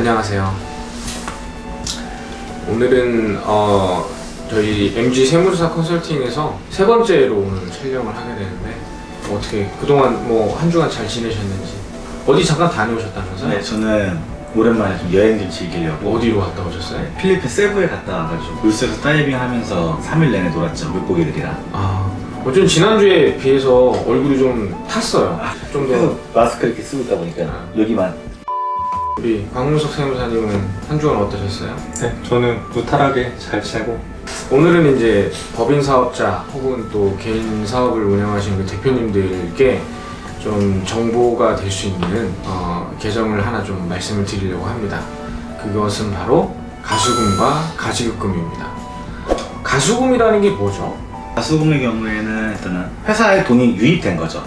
안녕하세요. 오늘은 저희 MG 세무사 컨설팅에서 세 번째로 오늘 촬영을 하게 되는데 어떻게 그동안 뭐 한 주간 잘 지내셨는지. 어디 잠깐 다녀오셨다면서요? 네, 저는 오랜만에 좀 여행 좀 즐기려고. 어디로 갔다 오셨어요? 네, 필리핀 세부에 갔다 와가지고 물속에서 다이빙 하면서 3일 내내 놀았죠, 물고기들이랑. 좀 지난주에 비해서 얼굴이 좀 탔어요. 좀 더. 계속 마스크 이렇게 쓰고 있다 보니까 여기만. 우리 강문석 세무사님은 한 주간 어떠셨어요? 네, 저는 무탈하게 잘 지내고. 오늘은 이제 법인 사업자 혹은 또 개인 사업을 운영하시는 그 대표님들께 좀 정보가 될 수 있는 계정을 하나 좀 말씀을 드리려고 합니다. 그것은 바로 가수금과 가지급금입니다. 가수금이라는 게 뭐죠? 가수금의 경우에는 일단은 회사에 돈이 유입된 거죠.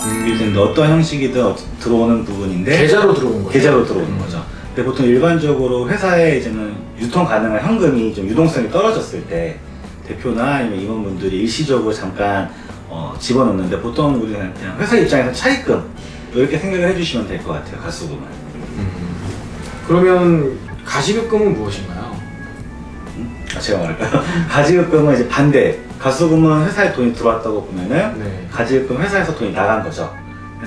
유입된데 어떤 형식이든 들어오는 부분인데 계좌로 들어온 거죠? 계좌로 들어오는 거죠. 근데 보통 일반적으로 회사에 이제는 유통 가능한 현금이 좀 유동성이 떨어졌을 때 대표나 아니면 임원분들이 일시적으로 잠깐 집어넣는데 보통 우리는 그냥 회사 입장에서 차입금 이렇게 생각을 해주시면 될 것 같아요. 가수금은. 그러면 가지급금은 무엇인가요? 제가 말할까요? 가지급금은 이제 반대. 가수금은 회사에 돈이 들어왔다고 보면은 네. 가지급금 회사에서 돈이 나간 거죠.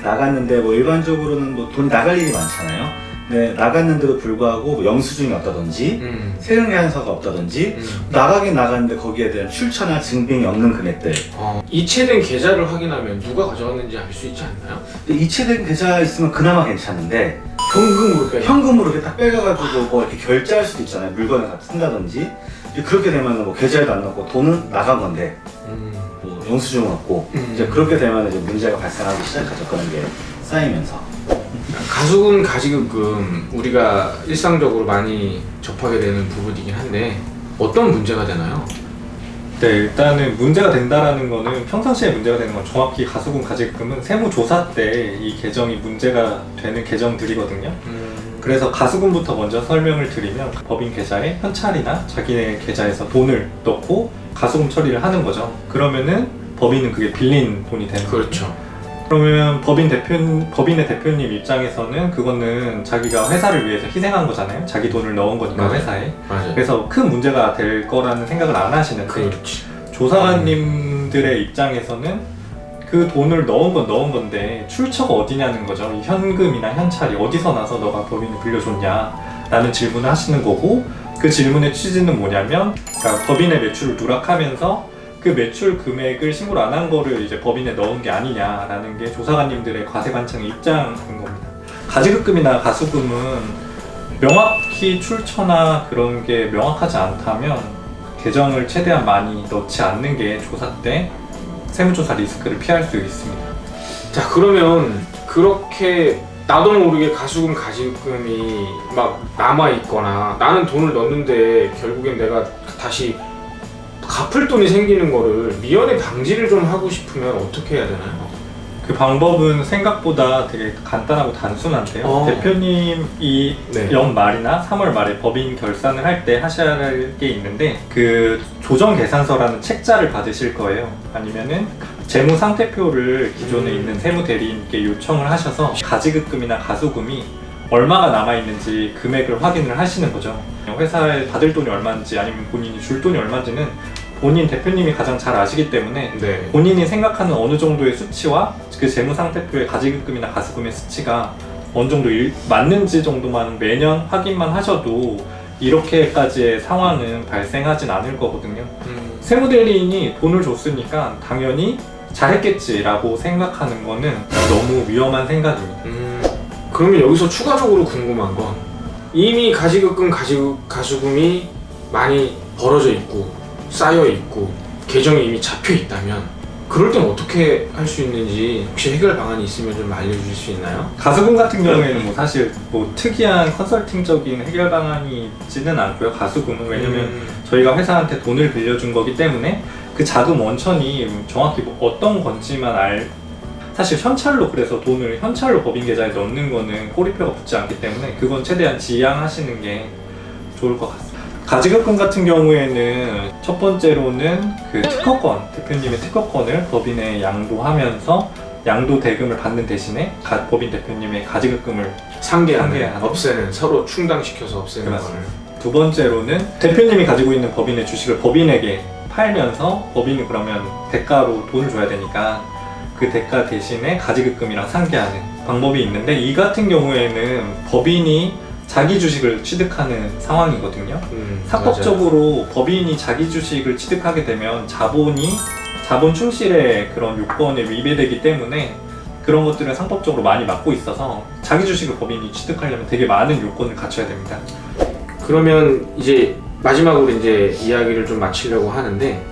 나갔는데 뭐 일반적으로는 뭐 돈이 나갈 일이 많잖아요. 근데 나갔는데도 불구하고 뭐 영수증이 없다든지 세금계산서가 없다든지 나가긴 나갔는데 거기에 대한 출처나 증빙이 없는 금액들. 이체된 계좌를 확인하면 누가 가져왔는지 알 수 있지 않나요? 근데 이체된 계좌 있으면 그나마 괜찮은데 현금으로 빼. 현금으로 이렇게 딱 빼가지고 뭐 이렇게 결제할 수도 있잖아요. 물건을 갖다 쓴다든지. 그렇게 되면 뭐 계좌에도 안 넣고 돈은 나간 건데 뭐 영수증은 없고 이제 그렇게 되면 이제 문제가 발생하기 시작하죠. 그런 게 쌓이면서. 가수금, 가지급금 우리가 일상적으로 많이 접하게 되는 부분이긴 한데 어떤 문제가 되나요? 네, 일단은 문제가 된다라는 거는 평상시에 문제가 되는 건 정확히 가수금, 가지급금은 세무조사 때 이 계정이 문제가 되는 계정들이거든요. 그래서 가수금부터 먼저 설명을 드리면 법인 계좌에 현찰이나 자기네 계좌에서 돈을 넣고 가수금 처리를 하는 거죠. 그러면은 법인은 그게 빌린 돈이 되는 거죠. 그렇죠. 그러면 법인의 대표님 입장에서는 그거는 자기가 회사를 위해서 희생한 거잖아요. 자기 돈을 넣은 거니까 맞아요. 회사에. 맞아요. 그래서 큰 문제가 될 거라는 생각을 안 하시는데 그렇지. 조사관님들의 입장에서는 그 돈을 넣은 건 넣은 건데 출처가 어디냐는 거죠. 이 현금이나 현찰이 어디서 나서 너가 법인을 빌려줬냐 라는 질문을 하시는 거고, 그 질문의 취지는 뭐냐면 그러니까 법인의 매출을 누락하면서 그 매출 금액을 신고를 안 한 거를 이제 법인에 넣은 게 아니냐라는 게 조사관님들의 과세관청의 입장인 겁니다. 가지급금이나 가수금은 명확히 출처나 그런 게 명확하지 않다면 계정을 최대한 많이 넣지 않는 게 조사 때 세무조사 리스크를 피할 수 있습니다. 자, 그러면 그렇게 나도 모르게 가수금, 가지급금이 막 남아있거나 나는 돈을 넣는데 결국엔 내가 다시 갚을 돈이 생기는 거를 미연에 방지를 좀 하고 싶으면 어떻게 해야 되나요? 그 방법은 생각보다 되게 간단하고 단순한데요. 대표님이 네. 연말이나 3월 말에 법인 결산을 할 때 하셔야 할 게 있는데 그 조정계산서라는 책자를 받으실 거예요. 아니면은 재무상태표를 기존에 있는 세무대리인께 요청을 하셔서 가지급금이나 가수금이 얼마가 남아있는지 금액을 확인을 하시는 거죠. 회사에 받을 돈이 얼마인지 아니면 본인이 줄 돈이 얼마인지는 본인 대표님이 가장 잘 아시기 때문에 네. 본인이 생각하는 어느 정도의 수치와 그 재무상태표의 가지급금이나 가수금의 수치가 어느 정도 맞는지 정도만 매년 확인만 하셔도 이렇게까지의 상황은 발생하진 않을 거거든요. 세무대리인이 돈을 줬으니까 당연히 잘했겠지라고 생각하는 거는 너무 위험한 생각입니다. 그러면 여기서 추가적으로 궁금한 건 이미 가지급금, 가수금이 많이 벌어져 있고 쌓여 있고 계정이 이미 잡혀 있다면 그럴 땐 어떻게 할 수 있는지 혹시 해결 방안이 있으면 좀 알려주실 수 있나요? 가수금 같은 경우에는 뭐 사실 뭐 특이한 컨설팅적인 해결 방안이 있지는 않고요. 가수금은 왜냐면 저희가 회사한테 돈을 빌려준 거기 때문에 그 자금 원천이 정확히 뭐 어떤 건지만 사실 현찰로 그래서 돈을 현찰로 법인 계좌에 넣는 거는 꼬리표가 붙지 않기 때문에 그건 최대한 지양하시는 게 좋을 것 같습니다. 가지급금 같은 경우에는 첫 번째로는 그 특허권, 대표님의 특허권을 법인에 양도하면서 양도 대금을 받는 대신에 법인 대표님의 가지급금을 상계하는. 상계하는, 없애는, 서로 충당시켜서 없애는 걸. 맞습니다. 두 번째로는 대표님이 가지고 있는 법인의 주식을 법인에게 팔면서 법인이 그러면 대가로 돈을 줘야 되니까 그 대가 대신에 가지급금이랑 상계하는 방법이 있는데, 이 같은 경우에는 법인이 자기 주식을 취득하는 상황이거든요. 사법적으로 법인이 자기 주식을 취득하게 되면 자본 충실의 그런 요건에 위배되기 때문에 그런 것들은 상법적으로 많이 막고 있어서 자기 주식을 법인이 취득하려면 되게 많은 요건을 갖춰야 됩니다. 그러면 이제 마지막으로 이제 이야기를 좀 마치려고 하는데,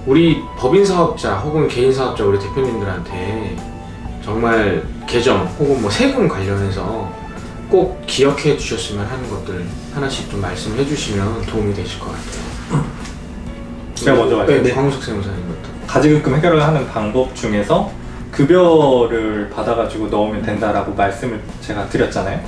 우리 법인 사업자 혹은 개인 사업자 우리 대표님들한테 정말 계정 혹은 뭐 세금 관련해서 꼭 기억해 주셨으면 하는 것들 하나씩 좀 말씀해 주시면 도움이 되실 것 같아요. 제가 먼저 네, 말씀드릴게요. 황우석 세무사님부터. 가지급금 해결을 하는 방법 중에서 급여를 받아가지고 넣으면 된다라고 말씀을 제가 드렸잖아요.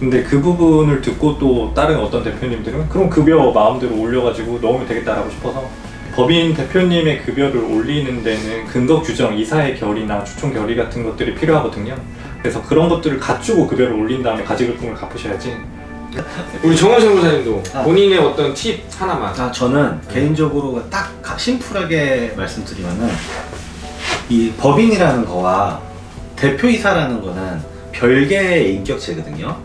근데 그 부분을 듣고 또 다른 어떤 대표님들은 그럼 급여 마음대로 올려가지고 넣으면 되겠다라고 싶어서, 법인 대표님의 급여를 올리는 데는 근거 규정, 이사의 결의나 주총 결의 같은 것들이 필요하거든요. 그래서 그런 것들을 갖추고 급여를 올린 다음에 가지급금을 갚으셔야지. 우리 정원 세무사님도 아. 본인의 어떤 팁 하나만. 저는 개인적으로 딱 심플하게 말씀드리면은, 이 법인이라는 거와 대표이사라는 거는 별개의 인격체거든요.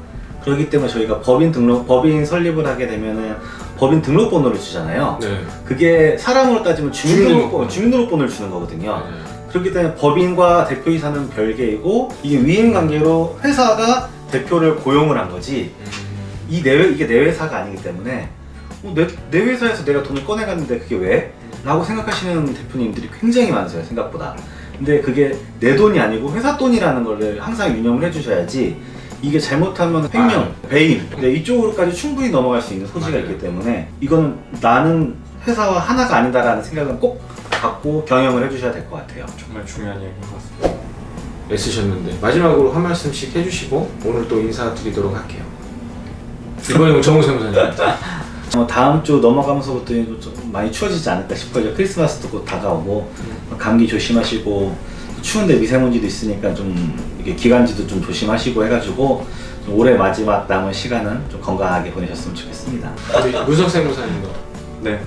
그렇기 때문에 저희가 법인 설립을 하게 되면은 법인 등록번호를 주잖아요. 네. 그게 사람으로 따지면 주민등록번. 주민등록번호를 주는 거거든요. 네. 그렇기 때문에 법인과 대표이사는 별개이고, 이게 위임 관계로 회사가 대표를 고용을 한 거지, 이게 내 회사가 아니기 때문에 내 회사에서 내가 돈을 꺼내갔는데 그게 왜? 라고 생각하시는 대표님들이 굉장히 많으세요, 생각보다. 근데 그게 내 돈이 아니고 회사 돈이라는 걸 항상 유념을 해주셔야지, 이게 잘못하면 횡령, 배임, 이쪽으로까지 충분히 넘어갈 수 있는 소지가 맞아요. 있기 때문에, 이거는 나는 회사와 하나가 아니다라는 생각은 꼭 갖고 경영을 해주셔야 될 것 같아요. 정말 중요한 얘기인 것 같습니다. 애쓰셨는데 마지막으로 한 말씀씩 해주시고 오늘 또 인사드리도록 할게요. 이번에는 정우 세무사님. 다음 주 넘어가면서부터 좀 많이 추워지지 않을까 싶어요. 크리스마스도 곧 다가오고, 감기 조심하시고, 추운데 미세먼지도 있으니까 좀 이게 기관지도 좀 조심하시고 해가지고 좀 올해 마지막 남은 시간은 좀 건강하게 보내셨으면 좋겠습니다. 우리 문석 세무사님도. 네,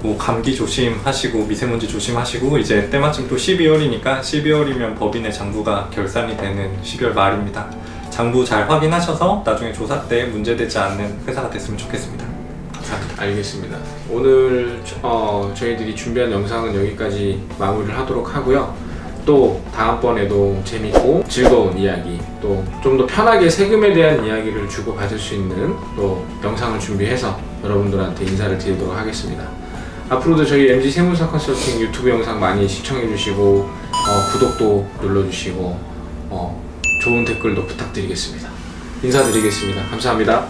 뭐 감기 조심하시고 미세먼지 조심하시고, 이제 때마침 또 12월이니까 12월이면 법인의 장부가 결산이 되는 12월 말입니다. 장부 잘 확인하셔서 나중에 조사 때 문제되지 않는 회사가 됐으면 좋겠습니다. 감사합니다. 알겠습니다. 오늘 저희들이 준비한 영상은 여기까지 마무리를 하도록 하고요. 또 다음번에도 재밌고 즐거운 이야기, 또 좀 더 편하게 세금에 대한 이야기를 주고받을 수 있는 또 영상을 준비해서 여러분들한테 인사를 드리도록 하겠습니다. 앞으로도 저희 MG 세무사 컨설팅 유튜브 영상 많이 시청해주시고 구독도 눌러주시고 좋은 댓글도 부탁드리겠습니다. 인사드리겠습니다. 감사합니다.